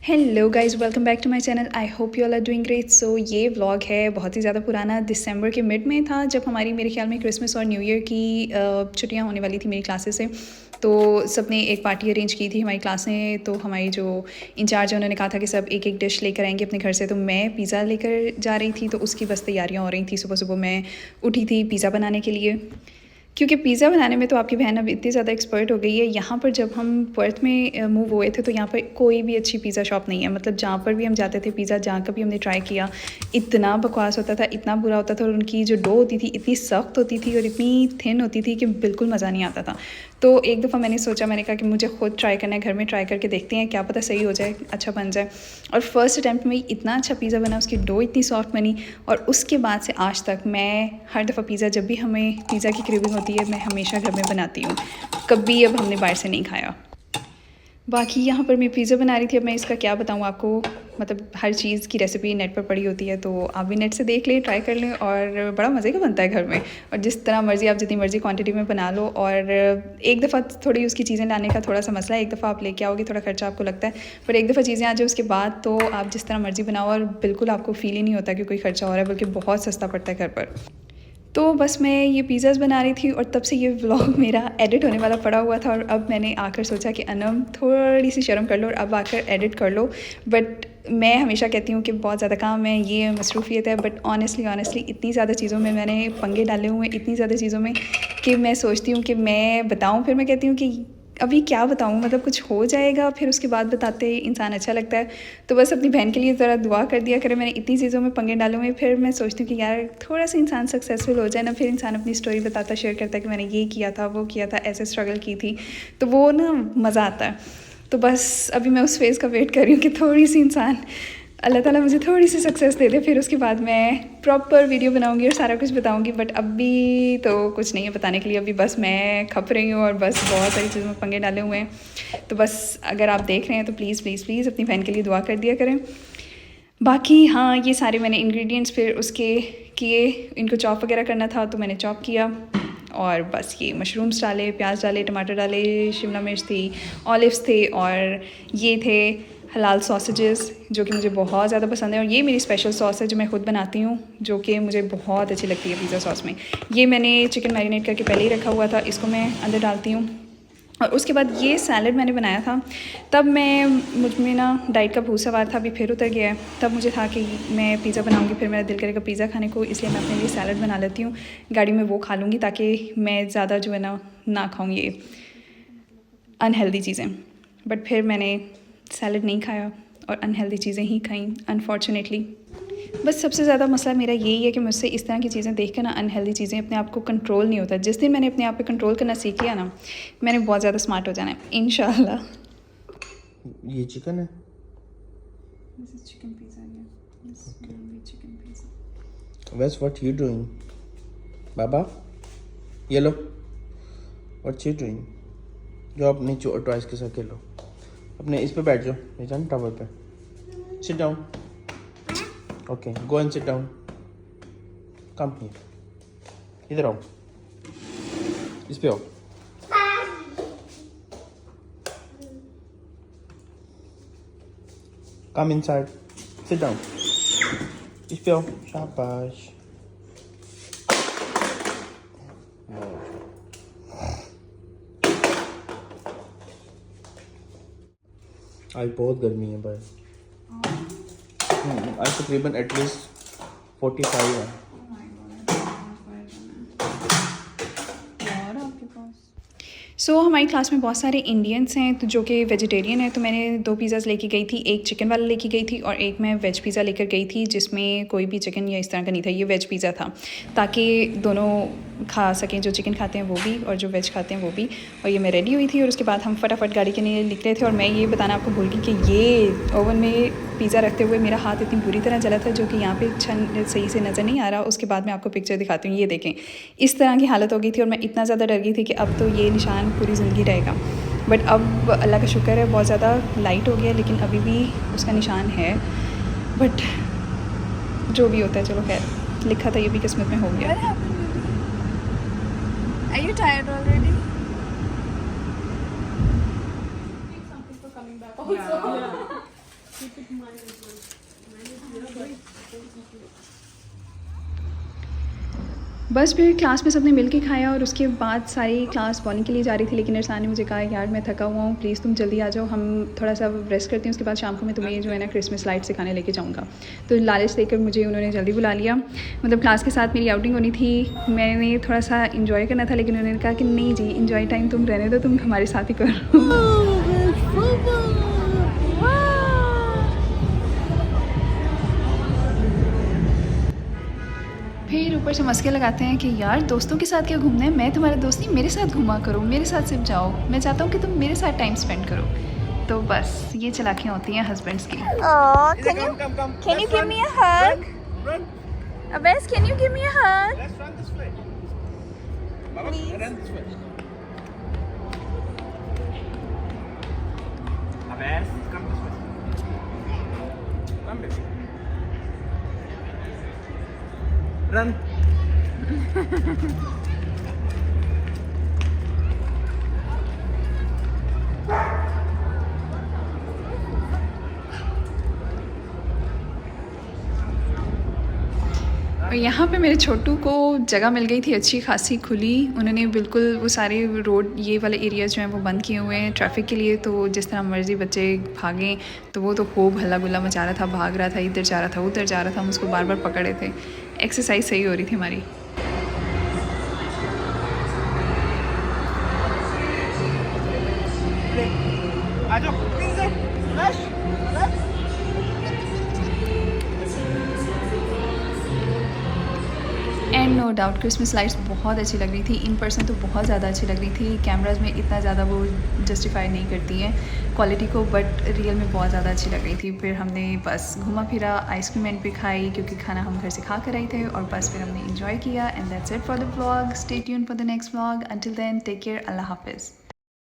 Hello guys, welcome back to my channel. I hope you all are doing great. So ये vlog है बहुत ही ज़्यादा पुराना, दिसंबर के मिड में था जब हमारी मेरे ख्याल में क्रिसमस और न्यू ईयर की छुट्टियां होने वाली थी मेरी क्लासेस से। तो सबने एक पार्टी अरेंज की थी हमारी क्लास ने। तो हमारी जो इंचार्ज है उन्होंने कहा था कि सब एक एक डिश लेकर आएंगे अपने घर से। तो मैं पिज़्ज़ा लेकर जा रही थी, तो उसकी बस तैयारियाँ हो रही थी। सुबह सुबह मैं उठी थी पिज़्ज़ा बनाने के लिए, क्योंकि पिज़्ज़ा बनाने में तो आपकी बहन अब इतनी ज़्यादा एक्सपर्ट हो गई है। यहाँ पर जब हम पर्थ में मूव हुए थे तो यहाँ पर कोई भी अच्छी पिज़्ज़ा शॉप नहीं है। मतलब जहाँ पर भी हम जाते थे, पिज़्ज़ा जहाँ का भी हमने ट्राई किया, इतना बकवास होता था, इतना बुरा होता था। और उनकी जो डो होती थी इतनी सख्त होती थी और इतनी थिन होती थी कि बिल्कुल मज़ा नहीं आता था। तो एक दफ़ा मैंने सोचा, मैंने कहा कि मुझे खुद ट्राई करना है, घर में ट्राई करके देखते हैं, क्या पता सही हो जाए, अच्छा बन जाए। और फर्स्ट अटैम्प्ट में इतना अच्छा पिज़्ज़ा बना, उसकी डो इतनी सॉफ्ट बनी। और उसके बाद से आज तक मैं हर दफ़ा पिज़्ज़ा, जब भी हमें पिज़्ज़ा की क्रेविंग होती है, मैं हमेशा घर में बनाती हूँ। कभी अब हमने बाहर से नहीं खाया। बाकी यहाँ पर मैं पिज़्ज़ा बना रही थी। अब मैं इसका क्या बताऊँ आपको, मतलब हर चीज़ की रेसिपी नेट पर पड़ी होती है, तो आप भी नेट से देख लें, ट्राई कर लें। और बड़ा मज़े का बनता है घर में। और जिस तरह मर्ज़ी आप जितनी मर्ज़ी क्वांटिटी में बना लो। और एक दफ़ा थोड़ी उसकी चीज़ें लाने का थोड़ा सा मसला है, एक दफ़ा आप लेके आओगे थोड़ा खर्चा आपको लगता है, पर एक दफ़ा चीज़ें आ जाए उसके बाद तो आप जिस तरह मर्ज़ी बनाओ और बिल्कुल आपको फ़ील ही नहीं होता कि कोई खर्चा हो रहा है, बल्कि बहुत सस्ता पड़ता है घर पर। तो बस मैं ये पिज़्ज़ाज़ बना रही थी और तब से ये व्लॉग मेरा एडिट होने वाला पड़ा हुआ था। और अब मैंने आकर सोचा कि अनम थोड़ी सी शर्म कर लो और अब आकर एडिट कर लो। बट मैं हमेशा कहती हूँ कि बहुत ज़्यादा काम है, ये मसरूफ़ियत है। बट ऑनेस्टली इतनी ज़्यादा चीज़ों में मैंने पंगे डाले हुए हैं, इतनी ज़्यादा चीज़ों में, कि मैं सोचती हूँ कि मैं बताऊँ, फिर मैं कहती हूँ कि अभी क्या बताऊँ, मतलब कुछ हो जाएगा फिर उसके बाद बताते इंसान अच्छा लगता है। तो बस अपनी बहन के लिए ज़रा दुआ कर दिया करें। मैंने इतनी चीज़ों में पंगे डाले हुए, फिर मैं सोचती हूँ कि यार थोड़ा सा इंसान सक्सेसफुल हो जाए ना, फिर इंसान अपनी स्टोरी बताता, शेयर करता है कि मैंने ये किया था, वो किया था, ऐसे स्ट्रगल की थी, तो वो ना मज़ा आता है। तो बस अभी मैं उस फेज़ का वेट कर रही हूँ कि थोड़ी सी इंसान, अल्लाह ताला मुझे थोड़ी सी सक्सेस दे दे, फिर उसके बाद मैं प्रॉपर वीडियो बनाऊंगी और सारा कुछ बताऊंगी। बट अभी तो कुछ नहीं है बताने के लिए, अभी बस मैं खप रही हूँ और बस बहुत सारी चीज़ों में पंगे डाले हुए हैं। तो बस अगर आप देख रहे हैं तो प्लीज़ प्लीज़ प्लीज़ अपनी बहन के लिए दुआ कर दिया करें। बाकी हाँ, ये सारे मैंने इंग्रेडिएंट्स फिर उसके किए, इनको चॉप वगैरह करना था तो मैंने चॉप किया। और बस ये मशरूम्स डाले, प्याज डाले, टमाटर डाले, शिमला मिर्च थी, ऑलिव्स थे, और ये थे हलाल सॉसेजेस जो कि मुझे बहुत ज़्यादा पसंद है। और ये मेरी स्पेशल सॉस है जो मैं खुद बनाती हूँ, जो कि मुझे बहुत अच्छी लगती है पिज़्ज़ा सॉस में। ये मैंने चिकन मैरिनेट करके पहले ही रखा हुआ था, इसको मैं अंदर डालती हूँ। और उसके बाद ये सैलड मैंने बनाया था, तब मुझ में ना डाइट का भूत सवार था, अभी फिर उतर गया है। तब मुझे था कि मैं पिज़्ज़ा बनाऊंगी, फिर मेरा दिल करेगा पिज़्ज़ा खाने को, इसलिए मैं अपने लिए सैलड बना लेती हूँ। गाड़ी में वो खा लूँगी ताकि मैं ज़्यादा जो है ना खाऊँ ये अनहेल्दी चीज़ें। बट फिर मैंने सैलड नहीं खाया और अनहेल्दी चीज़ें ही खाई अनफॉर्चुनेटली। बस सबसे ज़्यादा मसला मेरा यही है कि मुझसे इस तरह की चीज़ें देख कर ना, अनहेल्दी चीज़ें, अपने आप को कंट्रोल नहीं होता। जिस दिन मैंने अपने आप पे कंट्रोल करना सीख लिया ना, मैंने बहुत ज़्यादा स्मार्ट हो जाना है इंशाल्लाह। ये चिकन है। This is chicken pizza, yeah. This will be chicken pizza. Wes, what you doing? Baba? Yellow? What you doing? जो अपनी टॉयज के साथ खेलो। अपने इस पे बैठ जाओ, नीचे ना टावर पे। Sit down. Okay, go and sit down. Come here. इधर आओ, इस पे आओ। Come inside. Sit down. इस पे आओ, शाबाश। आज बहुत गर्मी है भाई। आज तकरीबन एटलीस्ट 45 है। सो हमारी क्लास में बहुत सारे इंडियंस हैं तो जो कि वेजिटेरियन है। तो मैंने 2 पिज़्ज़ाज़ लेके गई थी, एक चिकन वाला लेके गई थी और एक मैं वेज पिज़्ज़ा लेकर गई थी जिसमें कोई भी चिकन या इस तरह का नहीं था। ये वेज पिज़्ज़ा था ताकि दोनों खा सकें, जो चिकन खाते हैं वो भी और जो वेज खाते हैं वो भी। और ये मैं रेडी हुई थी और उसके बाद हम फटाफट गाड़ी के लिए निकले थे। और मैं ये बताना आपको भूल गई कि ये ओवन में पिज़्ज़ा रखते हुए मेरा हाथ इतनी बुरी तरह जला था, जो कि यहाँ पे सही से नज़र नहीं आ रहा। उसके बाद मैं आपको पिक्चर दिखाती हूँ, ये देखें, इस तरह की हालत हो गई थी। और मैं इतना ज़्यादा डर गई थी कि अब तो ये निशान पूरी ज़िंदगी रहेगा। बट अब अल्लाह का शुक्र है बहुत ज़्यादा लाइट हो गया, लेकिन अभी भी उसका निशान है। बट जो भी होता है चलो खैर, लिखा था ये भी किस्मत में हो गया। Are you tired already? Some people coming back also. Yeah. बस फिर क्लास में सबने मिलके खाया और उसके बाद सारी क्लास बॉलिंग के लिए जा रही थी, लेकिन इरसान ने मुझे कहा यार मैं थका हुआ हूँ, प्लीज़ तुम जल्दी आ जाओ, हम थोड़ा सा रेस्ट करते हैं, उसके बाद शाम को मैं तुम्हें जो है ना क्रिसमस लाइट से खाने लेके जाऊँगा। तो लालच देकर मुझे उन्होंने जल्दी बुला लिया। मतलब क्लास के साथ मेरी आउटिंग होनी थी, मैंने थोड़ा सा इन्जॉय करना था, लेकिन उन्होंने कहा कि नहीं जी, इन्जॉय टाइम तुम रहने दो, तुम हमारे साथ ही करो। फिर ऊपर से मस्के लगाते हैं कि यार दोस्तों के साथ क्या घूमना है, मैं तुम्हारा दोस्त नहीं, मेरे साथ घूमा करो, मेरे साथ सिर्फ जाओ, मैं चाहता हूँ कि तुम मेरे साथ टाइम स्पेंड करो। तो बस ये चालाकियाँ होती हैं हस्बैंड्स की। Can you give me a hug? Abbas, can you give me a hug? Let's run this way. Baba, Please. run this way. Abbas, come this way. Come baby. Run. और यहाँ पे मेरे छोटू को जगह मिल गई थी अच्छी खासी खुली, उन्होंने बिल्कुल वो सारे रोड ये वाले एरियाज़ जो हैं वो बंद किए हुए हैं ट्रैफिक के लिए, तो जिस तरह मर्ज़ी बच्चे भागें, तो वो तो खूब हल्ला गुल्ला मचा रहा था, भाग रहा था, इधर जा रहा था, उधर जा रहा था, हम उसको बार बार पकड़े थे। एक्सरसाइज सही हो रही थी हमारी। आ जाओ, please rush rush. And no doubt Christmas lights बहुत अच्छी लग रही थी, इन पर्सन तो बहुत ज़्यादा अच्छी लग रही थी, कैमराज़ में इतना ज़्यादा वो जस्टिफाई नहीं करती हैं क्वालिटी को, बट रियल में बहुत ज़्यादा अच्छी लग रही थी। फिर हमने बस घूमा फिरा, आइसक्रीम एंड पे खाई क्योंकि खाना हम घर से खा कर आए थे, और बस फिर हमने इंजॉय किया। And that's it for the vlog. Stay tuned for the next vlog. Until then take care, अल्लाह हाफिज़।